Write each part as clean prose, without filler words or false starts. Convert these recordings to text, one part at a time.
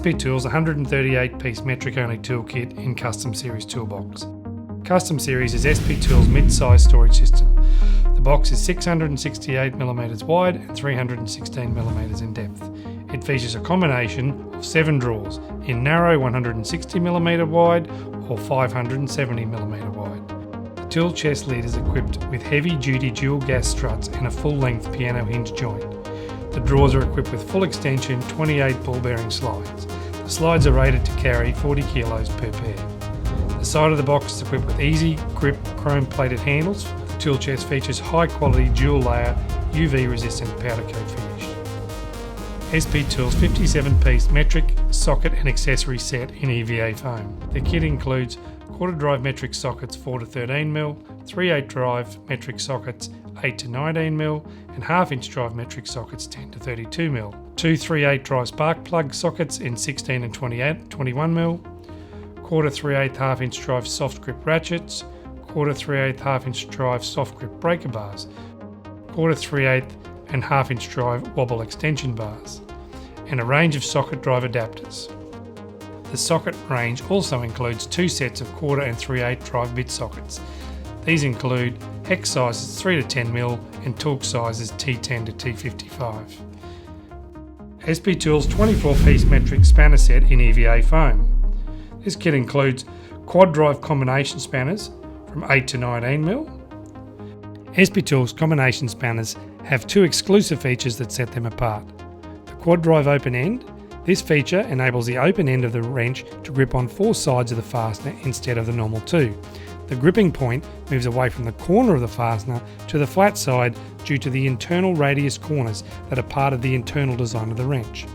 SP Tools 138-piece metric-only toolkit in Custom Series toolbox. Custom Series is SP Tools' mid-size storage system. The box is 668mm wide and 316mm in depth. It features a combination of 7 drawers in narrow 160mm wide or 570mm wide. The tool chest lid is equipped with heavy-duty dual gas struts and a full-length piano hinge joint. The drawers are equipped with full extension 28 ball bearing slides. The slides are rated to carry 40 kilos per pair. The side of the box is equipped with easy grip chrome plated handles. The tool chest features high quality dual layer UV resistant powder coat finish. SP Tools 57-piece metric socket and accessory set in EVA foam. The kit includes quarter drive metric sockets 4 to 13mm, 3 8 drive metric sockets 8 to 19mm, and half-inch drive metric sockets 10 to 32mm, 2 3/8 drive spark plug sockets in 16 and 21mm, quarter 3/8 half-inch drive soft grip ratchets, quarter 3/8 half-inch drive soft grip breaker bars, quarter 3/8 and half-inch drive wobble extension bars, and a range of socket drive adapters. The socket range also includes 2 sets of quarter and 3/8 drive bit sockets. These include hex sizes 3 to 10mm and torque sizes T10 to T55. SP Tools 24-piece metric spanner set in EVA foam. This kit includes quad drive combination spanners from 8 to 19mm. SP Tools combination spanners have 2 exclusive features that set them apart. The quad drive open end. This feature enables the open end of the wrench to grip on 4 sides of the fastener instead of the normal 2. The gripping point moves away from the corner of the fastener to the flat side due to the internal radius corners that are part of the internal design of the wrench.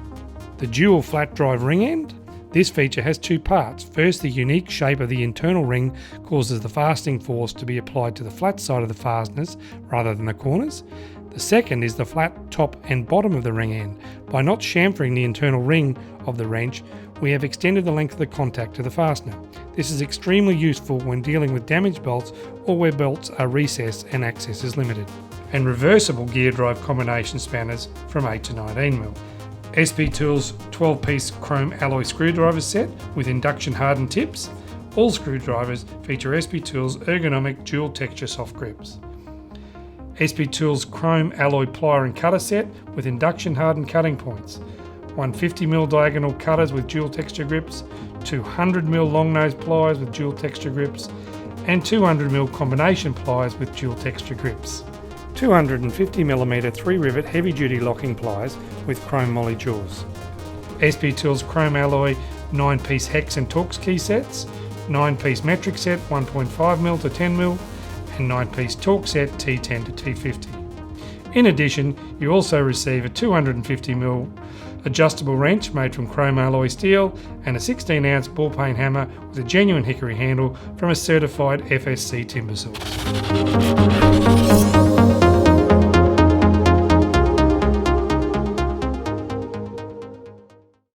The dual flat drive ring end. This feature has 2 parts. First, the unique shape of the internal ring causes the fastening force to be applied to the flat side of the fasteners rather than the corners. The second is the flat top and bottom of the ring end. By not chamfering the internal ring of the wrench, we have extended the length of the contact to the fastener. This is extremely useful when dealing with damaged bolts or where bolts are recessed and access is limited. And reversible gear drive combination spanners from 8 to 19mm. SP Tools 12-piece chrome alloy screwdriver set with induction hardened tips. All screwdrivers feature SP Tools ergonomic dual texture soft grips. SP Tools chrome alloy plier and cutter set with induction hardened cutting points. 150mm diagonal cutters with dual texture grips, 200mm long nose pliers with dual texture grips, and 200mm combination pliers with dual texture grips. 250mm 3-rivet heavy-duty locking pliers with chrome moly jaws. SP Tools chrome alloy 9-piece hex and Torx key sets, 9-piece metric set 1.5mm to 10mm, and 9-piece torque set T10 to T50. In addition, you also receive a 250mm adjustable wrench made from chrome alloy steel and a 16-ounce ball peen hammer with a genuine hickory handle from a certified FSC timber source.